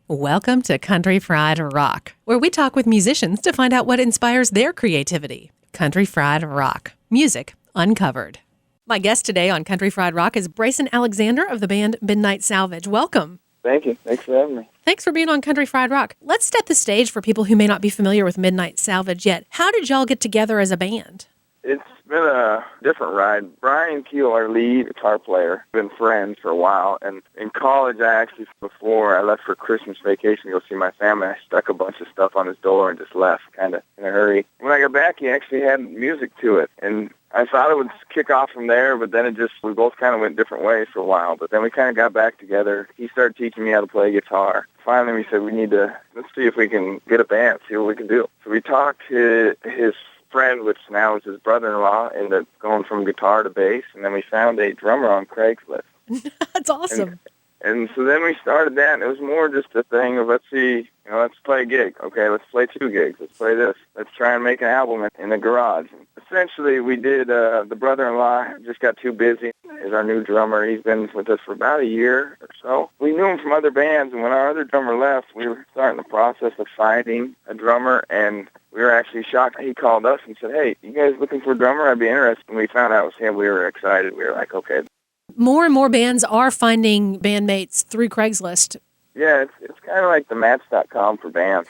Welcome to Country Fried Rock, where we talk with musicians to find out what inspires their creativity. Country Fried Rock, music uncovered. My guest today on Country Fried Rock is Brason Alexander of the band Midnight Salvage. Welcome. Thank you. Thanks for having me. Thanks for being on Country Fried Rock. Let's set the stage for people who may not be familiar with Midnight Salvage yet. How did y'all get together as a band? It's been a different ride. Brian Keel, our lead guitar player, been friends for a while. And in college, before I left for Christmas vacation to go see my family, I stuck a bunch of stuff on his door and just left kind of in a hurry. When I got back, he actually had music to it. And I thought it would kick off from there, but then we both kind of went different ways for a while. But then we kind of got back together. He started teaching me how to play guitar. Finally, we said let's see if we can get a band, see what we can do. So we talked to his friend, which now is his brother-in-law, ended up going from guitar to bass, and then we found a drummer on Craigslist. That's awesome. And so then we started that, and it was more just a thing of, let's play a gig. Okay, let's play 2 gigs. Let's play this. Let's try and make an album in the garage. And essentially, we did, the brother-in-law just got too busy. He's our new drummer. He's been with us for about a year or so. We knew him from other bands, and when our other drummer left, we were starting the process of finding a drummer, and we were actually shocked. He called us and said, "Hey, you guys looking for a drummer? I'd be interested." And we found out it was him. We were excited. We were like, okay. More and more bands are finding bandmates through Craigslist. Yeah, it's kind of like the Match.com for bands.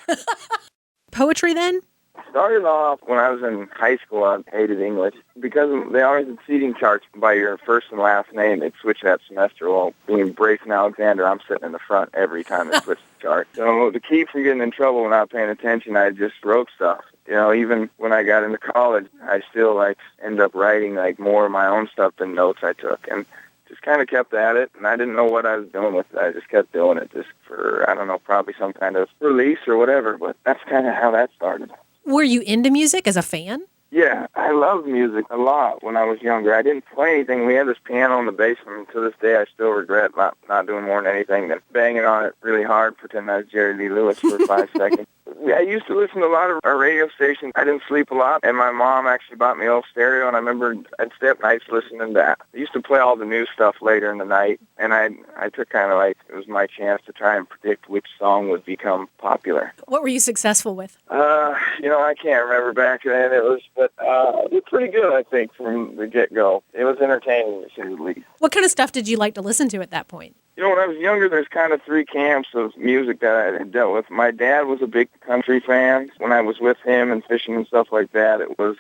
Poetry then? Started off when I was in high school. I hated English because they always had seating charts by your first and last name. They'd switch that semester. Well, being Brason Alexander, I'm sitting in the front every time they switch the chart. So to keep from getting in trouble when not paying attention, I just wrote stuff. You know, even when I got into college, I still end up writing more of my own stuff than notes I took, and just kind of kept at it. And I didn't know what I was doing with it. I just kept doing it just for, I don't know, probably some kind of release or whatever. But that's kind of how that started. Were you into music as a fan? Yeah, I loved music a lot when I was younger. I didn't play anything. We had this piano in the basement, and to this day I still regret not doing more than anything than banging on it really hard, pretending I was Jerry Lee Lewis for 5 seconds. I used to listen to a lot of our radio stations. I didn't sleep a lot, and my mom actually bought me a little stereo, and I remember I'd stay up nights listening to that. I used to play all the new stuff later in the night, and I took it was my chance to try and predict which song would become popular. What were you successful with? I can't remember back then. But it was pretty good, I think, from the get-go. It was entertaining, to say the least. What kind of stuff did you like to listen to at that point? You know, when I was younger, there's kind of 3 camps of music that I had dealt with. My dad was a big country fan. When I was with him and fishing and stuff like that, it was,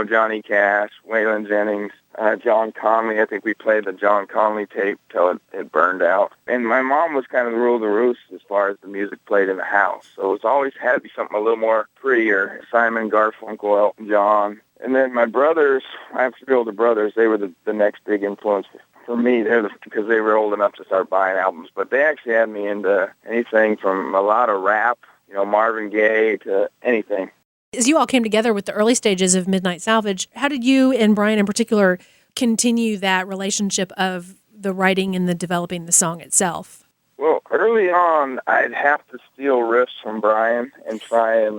Johnny Cash, Waylon Jennings, John Conley. I think we played the John Conley tape till it burned out. And my mom was kind of the rule of the roost as far as the music played in the house. So it's always had to be something a little more prettier. Simon, Garfunkel, Elton John. And then my brothers, I have 3 older brothers, they were the next big influence for me, because they were old enough to start buying albums. But they actually had me into anything from a lot of rap, Marvin Gaye, to anything. As you all came together with the early stages of Midnight Salvage, how did you and Brian in particular continue that relationship of the writing and the developing the song itself? Well, early on, I'd have to steal riffs from Brian and try and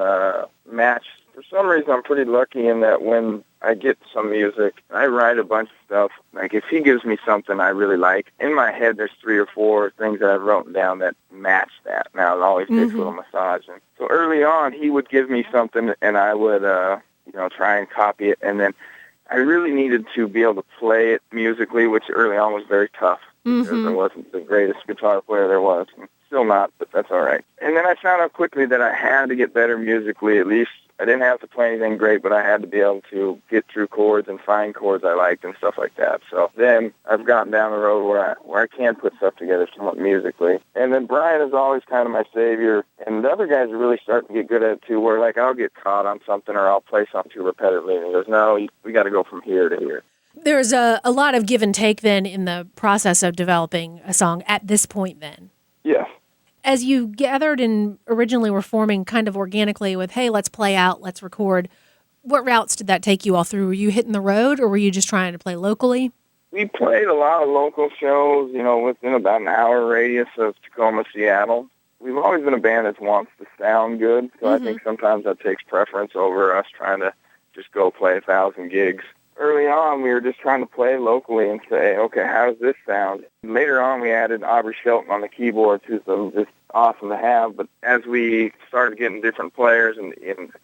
match. For some reason, I'm pretty lucky in that when I get some music, I write a bunch of stuff. If he gives me something I really like, in my head there's 3 or 4 things that I've written down that match that. Now, it always takes a little massaging. So early on, he would give me something, and I would, try and copy it. And then I really needed to be able to play it musically, which early on was very tough. Because I wasn't the greatest guitar player there was. Still not, but that's all right. And then I found out quickly that I had to get better musically. At least I didn't have to play anything great, but I had to be able to get through chords and find chords I liked and stuff like that. So then I've gotten down the road where I can put stuff together somewhat musically. And then Brian is always kind of my savior. And the other guys are really starting to get good at it too, where I'll get caught on something or I'll play something too repetitively. And he goes, "No, we got to go from here to here." There's a lot of give and take then in the process of developing a song at this point then. Yes. As you gathered and originally were forming kind of organically with, hey, let's play out, let's record, what routes did that take you all through? Were you hitting the road or were you just trying to play locally? We played a lot of local shows, within about an hour radius of Tacoma, Seattle. We've always been a band that wants to sound good, so I think sometimes that takes preference over us trying to just go play 1,000 gigs early on, we were just trying to play locally and say, okay, how does this sound? Later on, we added Aubrey Shelton on the keyboards, who's just awesome to have. But as we started getting different players and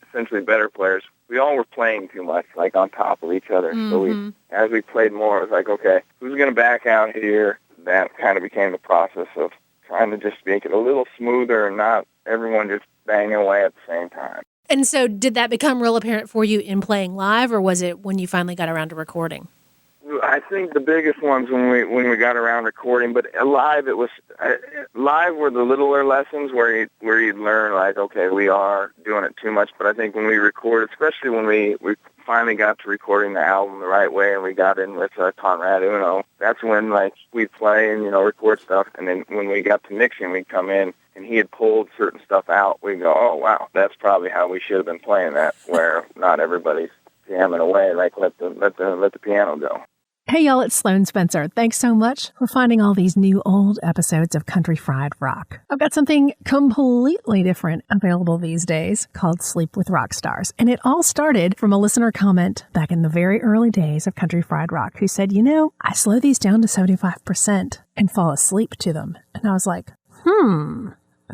essentially better players, we all were playing too much, like on top of each other. So as we played more, it was like, okay, who's going to back out here? That kind of became the process of trying to just make it a little smoother and not everyone just banging away at the same time. And so did that become real apparent for you in playing live, or was it when you finally got around to recording? I think the biggest ones when we got around recording, but live it was live were the littler lessons where you'd learn like, okay, we are doing it too much. But I think when we recorded, especially when we finally got to recording the album the right way and we got in with Conrad Uno, that's when like we'd play and record stuff, and then when we got to mixing, we'd come in and he had pulled certain stuff out. We'd go, oh wow, that's probably how we should have been playing that, where not everybody's jamming away, like let the piano go. Hey y'all, it's Sloane Spencer. Thanks so much for finding all these new old episodes of Country Fried Rock. I've got something completely different available these days called Sleep with Rock Stars. And it all started from a listener comment back in the very early days of Country Fried Rock who said, I slow these down to 75% and fall asleep to them. And I was like,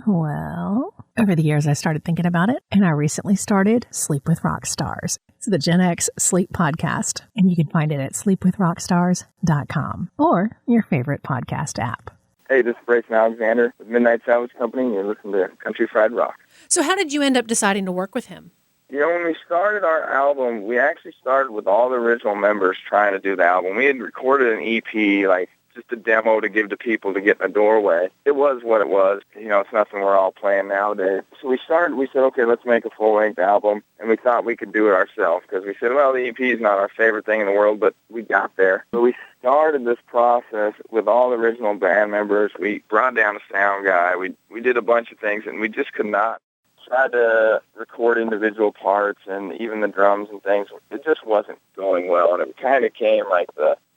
well, over the years I started thinking about it, and I recently started Sleep with Rock Stars. It's the Gen X sleep podcast, and you can find it at sleepwithrockstars.com or your favorite podcast app. Hey, this is Brason Alexander with Midnight Salvage Company, and you're listening to Country Fried Rock. So how did you end up deciding to work with him? When we started our album, we actually started with all the original members trying to do the album. We had recorded an EP, like just a demo to give to people to get in the doorway. It was what it was. It's nothing we're all playing nowadays. So we said, okay, let's make a full-length album. And we thought we could do it ourselves because we said, well, the EP is not our favorite thing in the world, but we got there. So we started this process with all the original band members. We brought down a sound guy. We did a bunch of things, and we just could not try to record individual parts and even the drums and things. It just wasn't going well, and it kind of came like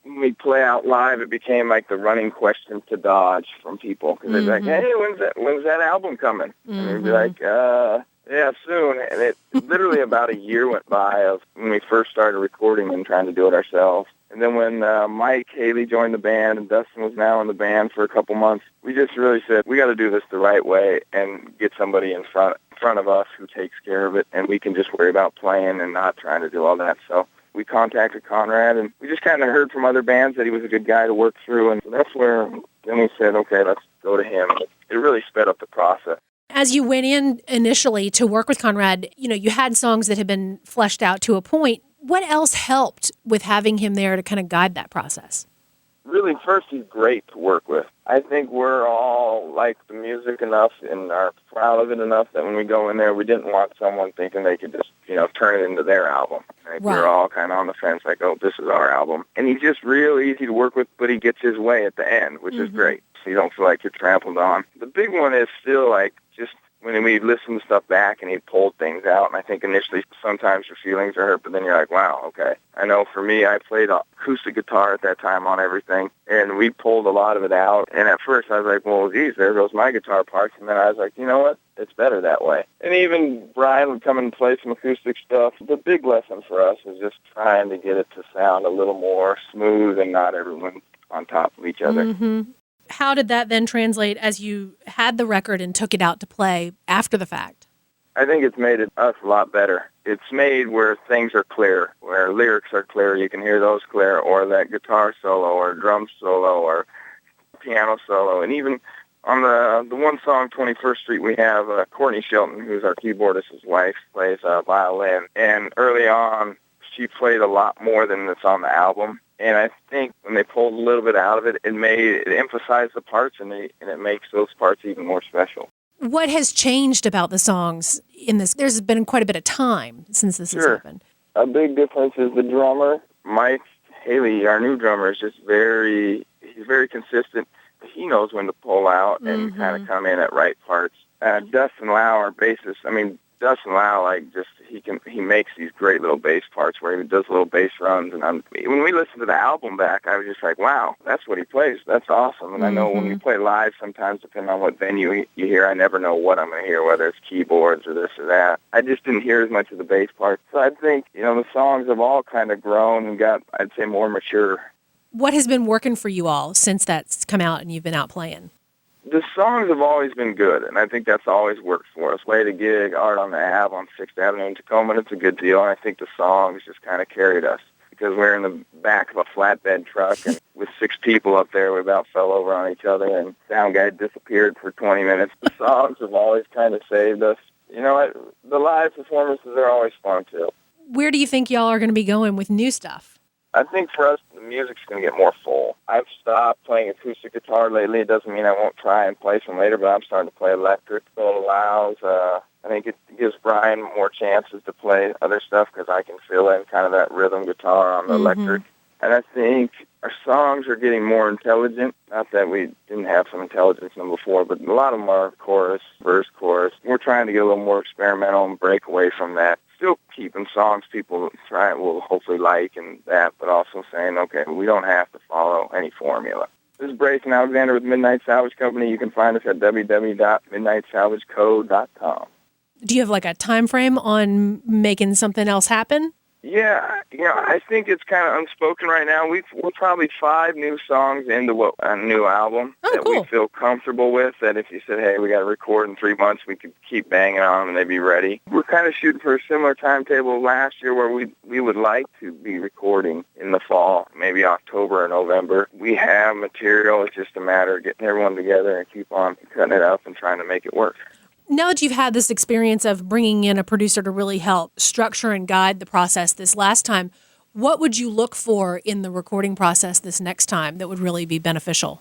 when we play out live, it became like the running question to dodge from people because they'd be like, "Hey, when's that album coming?" And they'd be like, "Yeah, soon." And it literally about a year went by of when we first started recording and trying to do it ourselves. And then when Mike Haley joined the band and Dustin was now in the band for a couple months, we just really said we got to do this the right way and get somebody in front of us who takes care of it, and we can just worry about playing and not trying to do all that. So we contacted Conrad, and we just kind of heard from other bands that he was a good guy to work through, and that's where then we said, okay, let's go to him. It really sped up the process. As you went in initially to work with Conrad, you had songs that had been fleshed out to a point. What else helped with having him there to kind of guide that process? Really, first, he's great to work with. I think we're all like the music enough and are proud of it enough that when we go in there, we didn't want someone thinking they could just, turn it into their album. Like, right. We're all kind of on the fence, like, oh, this is our album. And he's just real easy to work with, but he gets his way at the end, which is great. So you don't feel like you're trampled on. The big one is still, like, just when we listen to stuff back and he pulled things out, and I think initially sometimes your feelings are hurt, but then you're like, wow, okay. I know for me, I played acoustic guitar at that time on everything, and we pulled a lot of it out. And at first I was like, well, geez, there goes my guitar parts. And then I was like, you know what? It's better that way. And even Brian would come and play some acoustic stuff. The big lesson for us is just trying to get it to sound a little more smooth and not everyone on top of each other. How did that then translate as you had the record and took it out to play after the fact? I think it's made us a lot better. It's made where things are clear, where lyrics are clear. You can hear those clear, or that guitar solo or drum solo or piano solo. And even on the one song, 21st Street, we have Courtney Shelton, who's our keyboardist. His wife plays violin. And early on, she played a lot more than that's on the album. And I think when they pulled a little bit out of it, it emphasized the parts, and it makes those parts even more special. What has changed about the songs in this? There's been quite a bit of time since this has happened. A big difference is the drummer. Mike Haley, our new drummer, is just he's very consistent. He knows when to pull out and kind of come in at right parts. Dustin Lau, our bassist, Justin Lau, he makes these great little bass parts where he does little bass runs. And when we listened to the album back, I was just like, wow, that's what he plays. That's awesome. And I know when we play live, sometimes depending on what venue you hear, I never know what I'm going to hear, whether it's keyboards or this or that. I just didn't hear as much of the bass part. So I think, the songs have all kind of grown and got, I'd say, more mature. What has been working for you all since that's come out and you've been out playing? The songs have always been good, and I think that's always worked for us. Way to Gig, Art on the Ave on 6th Avenue in Tacoma, it's a good deal, and I think the songs just kind of carried us. Because we're in the back of a flatbed truck, and with 6 people up there, we about fell over on each other, and sound guy disappeared for 20 minutes. The songs have always kind of saved us. The live performances are always fun, too. Where do you think y'all are going to be going with new stuff? I think for us, the music's going to get more full. I've stopped playing acoustic guitar lately. It doesn't mean I won't try and play some later, but I'm starting to play electric. So it allows, I think it gives Brian more chances to play other stuff because I can fill in kind of that rhythm guitar on the electric. And I think our songs are getting more intelligent. Not that we didn't have some intelligence in them before, but a lot of them are chorus, verse, chorus. We're trying to get a little more experimental and break away from that. Still keeping songs people will hopefully like and that, but also saying, okay, we don't have to follow any formula. This is Brason Alexander with Midnight Salvage Company. You can find us at www.midnightsalvagecode.com. Do you have like a time frame on making something else happen? Yeah, I think it's kind of unspoken right now. We're probably 5 new songs into a new album cool. We feel comfortable with, that if you said, hey, we got to record in 3 months, we could keep banging on them and they'd be ready. We're kind of shooting for a similar timetable last year where we would like to be recording in the fall, maybe October or November. We have material. It's just a matter of getting everyone together and keep on cutting it up and trying to make it work. Now that you've had this experience of bringing in a producer to really help structure and guide the process this last time, what would you look for in the recording process this next time that would really be beneficial?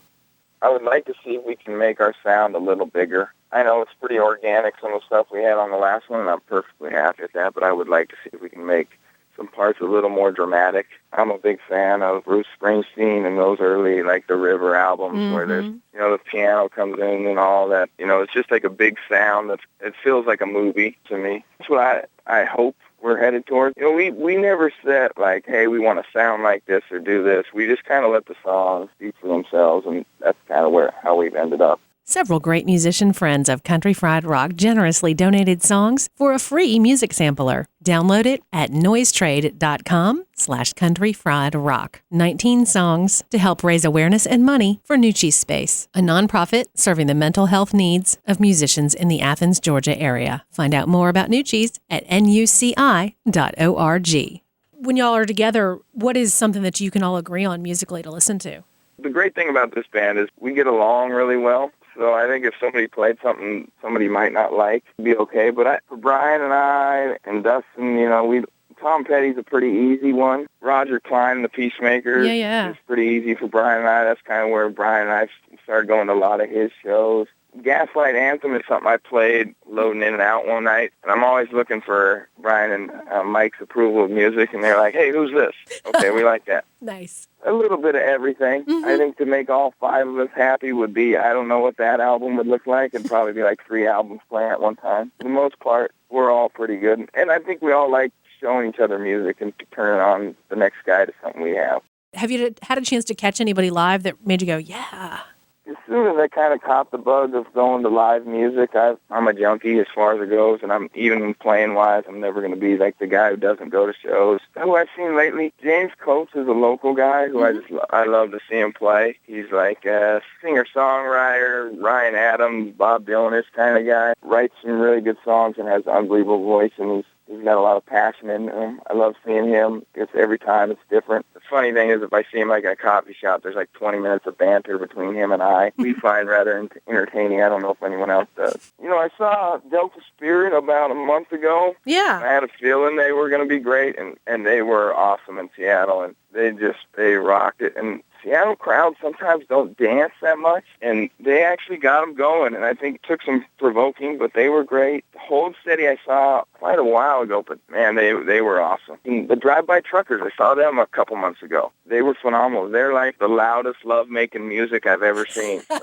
I would like to see if we can make our sound a little bigger. I know it's pretty organic, some of the stuff we had on the last one, and I'm perfectly happy with that, but I would like to see if we can make some parts a little more dramatic. I'm a big fan of Bruce Springsteen and those early, like the River albums where there's, the piano comes in and all that. It's just like a big sound. It feels like a movie to me. That's what I hope we're headed towards. We never set like, hey, we want to sound like this or do this. We just kind of let the songs speak for themselves, and that's kind of how we've ended up. Several great musician friends of Country Fried Rock generously donated songs for a free music sampler. Download it at noisetrade.com/countryfriedrock. 19 songs to help raise awareness and money for Nucci's Space, a nonprofit serving the mental health needs of musicians in the Athens, Georgia area. Find out more about Nucci's at nuci.org. When y'all are together, what is something that you can all agree on musically to listen to? The great thing about this band is we get along really well. So I think if somebody played something somebody might not like, it'd be okay. But for Brian and I and Dustin, Tom Petty's a pretty easy one. Roger Clyne, the Peacemaker, is pretty easy for Brian and I. That's kind of where Brian and I started going to a lot of his shows. Gaslight Anthem is something I played loading in and out one night, and I'm always looking for Brian and Mike's approval of music, and they're like, hey, who's this? Okay, we like that. Nice. A little bit of everything. I think to make all 5 of us happy would be, I don't know what that album would look like. It'd probably be like 3 albums playing at one time. For the most part, we're all pretty good, and I think we all like showing each other music and turning on the next guy to something we have. Have you had a chance to catch anybody live that made you go, yeah? As soon as I kind of caught the bug of going to live music, I'm a junkie as far as it goes, and I'm even playing-wise, I'm never going to be like the guy who doesn't go to shows. Who I've seen lately, James Coates is a local guy who I love to see him play. He's like a singer-songwriter, Ryan Adams, Bob Dylan-ish kind of guy. Writes some really good songs and has an unbelievable voice, and he's got a lot of passion in him. I love seeing him. Every time it's different. The funny thing is, if I see him like at a coffee shop, there's like 20 minutes of banter between him and I. We find rather entertaining. I don't know if anyone else does. I saw Delta Spirit about a month ago. Yeah. I had a feeling they were going to be great, and they were awesome in Seattle, and they rocked it. And Seattle crowds sometimes don't dance that much, and they actually got them going, and I think it took some provoking, but they were great. Hold Steady I saw quite a while ago, but man, they were awesome. And the Drive-By Truckers, I saw them a couple months ago. They were phenomenal. They're like the loudest love-making music I've ever seen. So.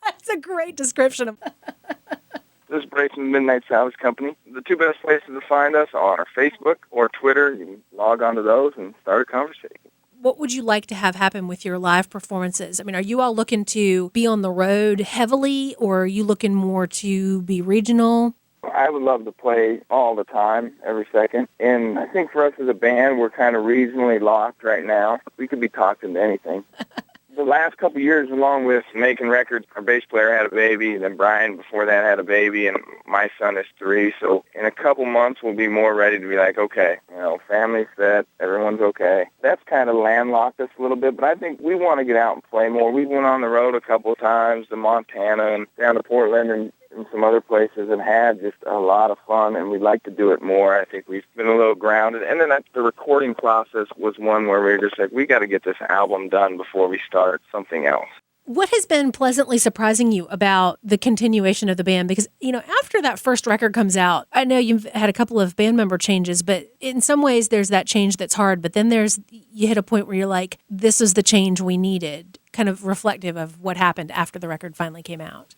That's a great description of This Brason Midnight Salvage Company. The two best places to find us are Facebook or Twitter. You can log onto those and start a conversation. What would you like to have happen with your live performances? I mean, are you all looking to be on the road heavily, or are you looking more to be regional? I would love to play all the time, every second. And I think for us as a band, we're kind of regionally locked right now. We could be talking to anything. The last couple of years, along with making records, our bass player had a baby, then Brian before that had a baby, and my son is 3. So in a couple months, we'll be more ready to be like, okay, family's set, everyone's okay. That's kind of landlocked us a little bit, but I think we want to get out and play more. We went on the road a couple of times to Montana and down to Portland and some other places and had just a lot of fun, and we'd like to do it more. I think we've been a little grounded. And then the recording process was one where we were just like, we got to get this album done before we start something else. What has been pleasantly surprising you about the continuation of the band? Because, after that first record comes out, I know you've had a couple of band member changes, but in some ways there's that change that's hard. But then you hit a point where you're like, this is the change we needed, kind of reflective of what happened after the record finally came out.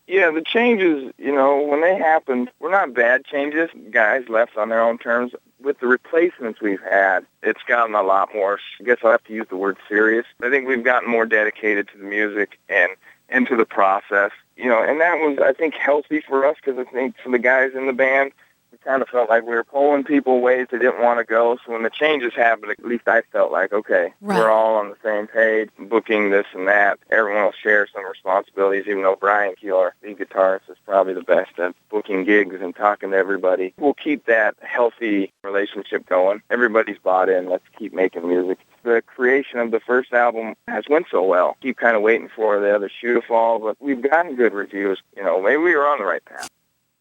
Yeah, the changes, when they happened, were not bad changes. Guys left on their own terms. With the replacements we've had, it's gotten a lot more, I guess I'll have to use the word serious. I think we've gotten more dedicated to the music and to the process, and that was, I think, healthy for us because I think for the guys in the band, we kind of felt like we were pulling people ways they didn't want to go. So when the changes happened, at least I felt like, okay, right, we're all on the same page, booking this and that. Everyone will share some responsibilities, even though Brian Keel, our lead guitarist, is probably the best at booking gigs and talking to everybody. We'll keep that healthy relationship going. Everybody's bought in. Let's keep making music. The creation of the first album has went so well. Keep kind of waiting for the other shoe to fall, but we've gotten good reviews. Maybe we were on the right path.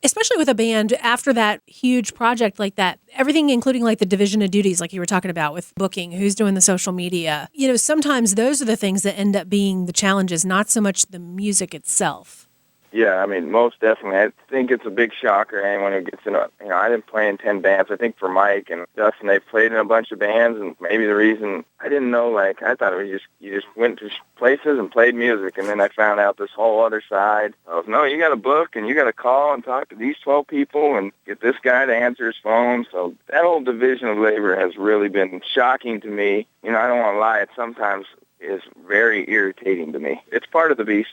Especially with a band, after that huge project like that, everything including like the division of duties, like you were talking about with booking, who's doing the social media, sometimes those are the things that end up being the challenges, not so much the music itself. Yeah, most definitely. I think it's a big shocker, anyone who gets in I didn't play in 10 bands. I think for Mike and Dustin, they've played in a bunch of bands, and maybe the reason I didn't know, I thought it was you just went to places and played music, and then I found out this whole other side of, no, you got to book, and you got to call and talk to these 12 people and get this guy to answer his phone. So that whole division of labor has really been shocking to me. I don't want to lie, it sometimes is very irritating to me. It's part of the beast.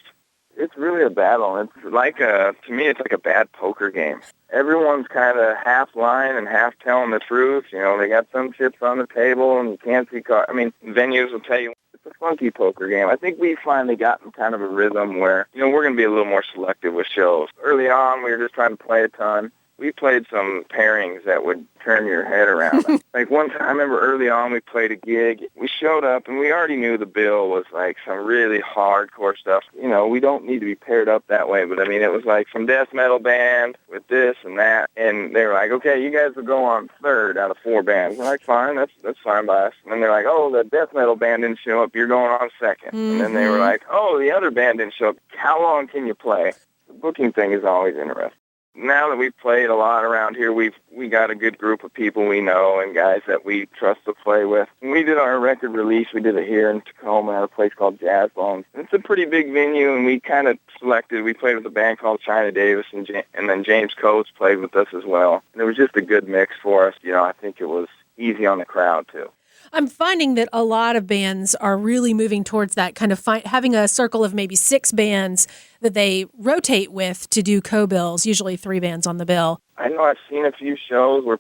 It's really a battle. It's to me, it's like a bad poker game. Everyone's kind of half lying and half telling the truth. They got some chips on the table and you can't see cards. Venues will tell you it's a funky poker game. I think we've finally gotten kind of a rhythm where, we're going to be a little more selective with shows. Early on, we were just trying to play a ton. We played some pairings that would turn your head around. One time, I remember early on, we played a gig. We showed up, and we already knew the bill was some really hardcore stuff. We don't need to be paired up that way, but it was some death metal band with this and that. And they were like, okay, you guys will go on third out of 4 bands. We're like, fine, that's fine by us. And then they're like, oh, the death metal band didn't show up. You're going on second. Mm-hmm. And then they were like, oh, the other band didn't show up. How long can you play? The booking thing is always interesting. Now that we've played a lot around here, we got a good group of people we know and guys that we trust to play with. When we did our record release, we did it here in Tacoma at a place called Jazz Bones. It's a pretty big venue, and we kind of selected. We played with a band called China Davis, and then James Coates played with us as well. And it was just a good mix for us. I think it was easy on the crowd, too. I'm finding that a lot of bands are really moving towards that kind of having a circle of maybe 6 bands that they rotate with to do co-bills, usually 3 bands on the bill. I know I've seen a few shows where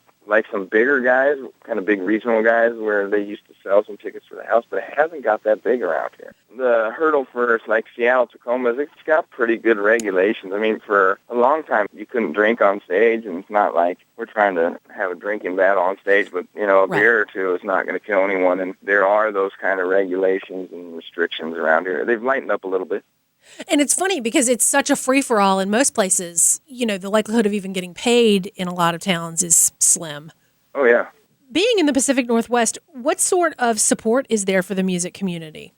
some bigger guys, kind of big regional guys, where they used to sell some tickets for the house, but it hasn't got that big around here. The hurdle for Seattle, Tacoma, it's got pretty good regulations. For a long time, you couldn't drink on stage, and it's not like we're trying to have a drinking battle on stage, but, a beer or two is not going to kill anyone, and there are those kind of regulations and restrictions around here. They've lightened up a little bit. And it's funny because it's such a free-for-all in most places. The likelihood of even getting paid in a lot of towns is slim. Oh, yeah. Being in the Pacific Northwest, what sort of support is there for the music community?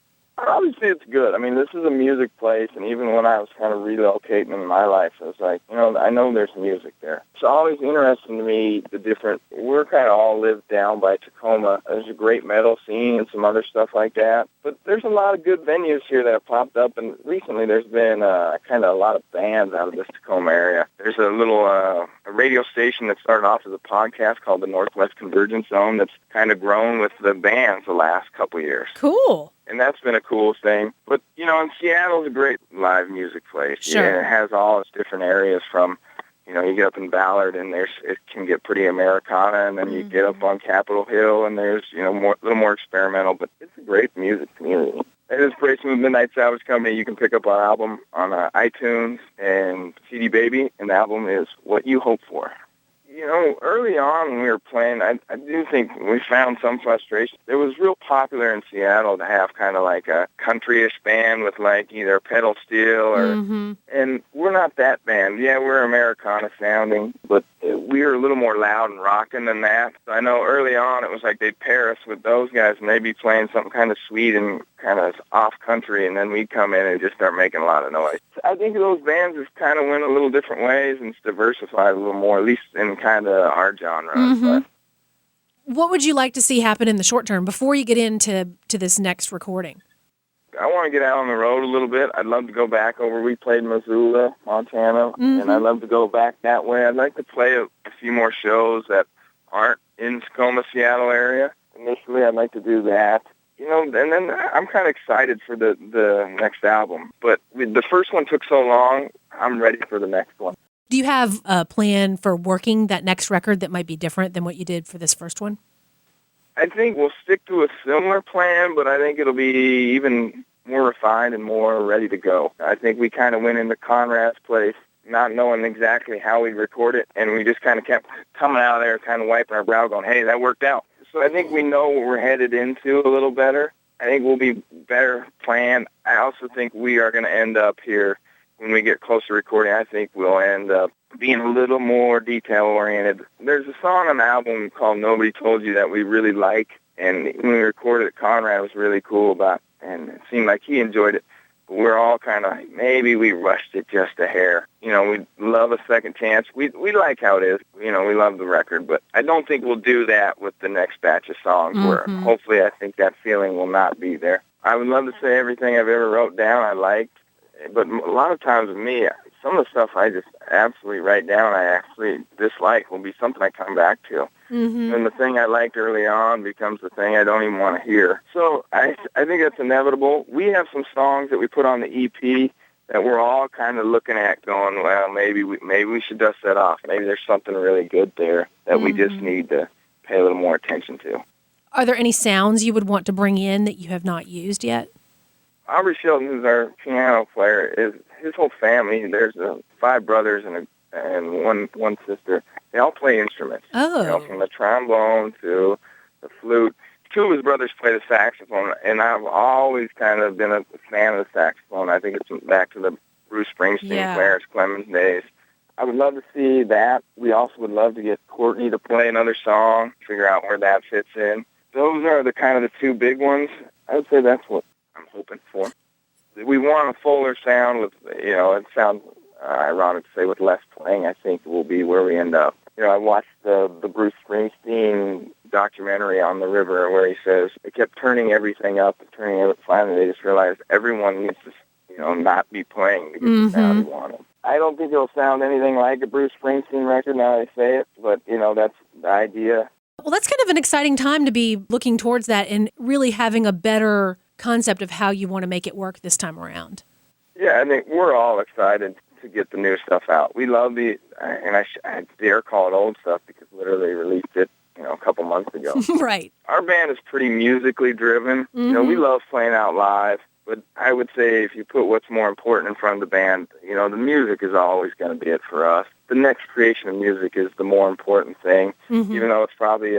Obviously, it's good. I mean, this is a music place, and even when I was kind of relocating in my life, I was like, I know there's music there. It's always interesting to me, we're kind of all lived down by Tacoma. There's a great metal scene and some other stuff like that. But there's a lot of good venues here that have popped up, and recently there's been kind of a lot of bands out of this Tacoma area. There's a little a radio station that started off as a podcast called the Northwest Convergence Zone that's kind of grown with the bands the last couple of years. Cool. And that's been a cool thing. But, and Seattle's a great live music place. Sure. Yeah, it has all its different areas from, you get up in Ballard and it can get pretty Americana, and then you get up on Capitol Hill and there's, a little more experimental, but it's a great music community. It is Brason with Midnight Salvage Company. You can pick up our album on iTunes and CD Baby, and the album is What You Hope For. Early on when we were playing, I do think we found some frustration. It was real popular in Seattle to have kind of like a country-ish band with like either pedal steel or, and we're not that band. Yeah, we're Americana sounding, but we were a little more loud and rocking than that. So I know early on it was like they'd pair us with those guys and they'd be playing something kind of sweet and kind of off country, and then we'd come in and just start making a lot of noise. I think those bands just kind of went a little different ways and diversified a little more, at least in kind of our genre. But what would you like to see happen in the short term before you get into this next recording? I want to get out on the road a little bit. I'd love to go back over. We played Missoula, Montana, and I'd love to go back that way. I'd like to play a few more shows that aren't in Tacoma, Seattle area. Initially, I'd like to do that. And then I'm kind of excited for the next album. But the first one took so long, I'm ready for the next one. Do you have a plan for working that next record that might be different than what you did for this first one? I think we'll stick to a similar plan, but I think it'll be even more refined and more ready to go. I think we kind of went into Conrad's place not knowing exactly how we'd record it, and we just kind of kept coming out of there kind of wiping our brow going, hey, that worked out. So I think we know what we're headed into a little better. I think we'll be better planned. I also think we are going to end up here when we get closer to recording. I think we'll end up being a little more detail-oriented. There's a song on the album called Nobody Told You that we really like, and when we recorded it, Conrad was really cool about it, and it seemed like he enjoyed it. But we're all kind of, maybe we rushed it just a hair. We love a second chance. We like how it is. We love the record, but I don't think we'll do that with the next batch of songs where hopefully I think that feeling will not be there. I would love to say everything I've ever wrote down I liked, but a lot of times with me, some of the stuff I just absolutely write down I actually dislike will be something I come back to. And the thing I liked early on becomes the thing I don't even want to hear. So I think that's inevitable. We have some songs that we put on the EP that we're all kind of looking at going, well, maybe we should dust that off. Maybe there's something really good there that we just need to pay a little more attention to. Are there any sounds you would want to bring in that you have not used yet? Aubrey Shelton, who's our piano player, his whole family, there's 5 brothers and one sister. They all play instruments. Oh. From the trombone to the flute. 2 of his brothers play the saxophone, and I've always kind of been a fan of the saxophone. I think it's back to the Bruce Springsteen, Clarence Clemens days. I would love to see that. We also would love to get Courtney to play another song, figure out where that fits in. Those are the kind of the 2 big ones. I would say that's what I'm hoping for. We want a fuller sound with, it sounds ironic to say with less playing. I think will be where we end up. I watched the Bruce Springsteen documentary on the river where he says they kept turning everything up and turning it up. Finally, they just realized everyone needs to, not be playing to get the sound he wanted. I don't think it'll sound anything like a Bruce Springsteen record now I say it, but, that's the idea. Well, that's kind of an exciting time to be looking towards that and really having a better concept of how you want to make it work this time around. Yeah, I think we're all excited to get the new stuff out. We love and I dare call it old stuff because literally released it, a couple months ago. Right. Our band is pretty musically driven. We love playing out live, but I would say if you put what's more important in front of the band, the music is always going to be it for us. The next creation of music is the more important thing, even though it's probably,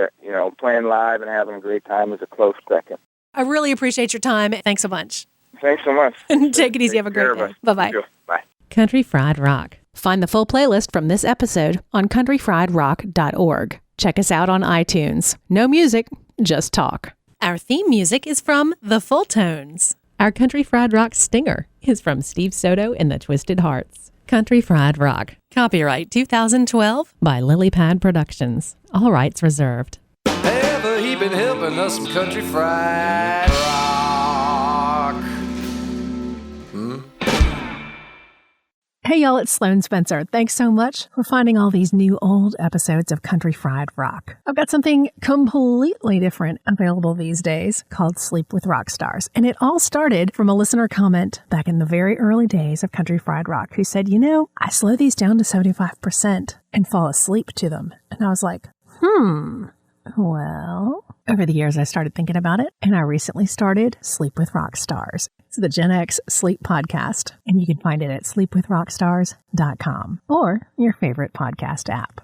playing live and having a great time is a close second. I really appreciate your time. Thanks so much. Thanks so much. Take it easy. Have a great day. Bye-bye. Bye. Country Fried Rock. Find the full playlist from this episode on countryfriedrock.org. Check us out on iTunes. No music, just talk. Our theme music is from The Full Tones. Our Country Fried Rock stinger is from Steve Soto and the Twisted Hearts. Country Fried Rock. Copyright 2012 by Lilypad Productions. All rights reserved. Ever he been helping us some country fried rock? Hey y'all, it's Sloane Spencer. Thanks so much for finding all these new old episodes of Country Fried Rock. I've got something completely different available these days called Sleep with Rock Stars. And it all started from a listener comment back in the very early days of Country Fried Rock who said, I slow these down to 75% and fall asleep to them. And I was like, well, over the years I started thinking about it, and I recently started Sleep with Rock Stars. It's the Gen X sleep podcast, and you can find it at sleepwithrockstars.com or your favorite podcast app.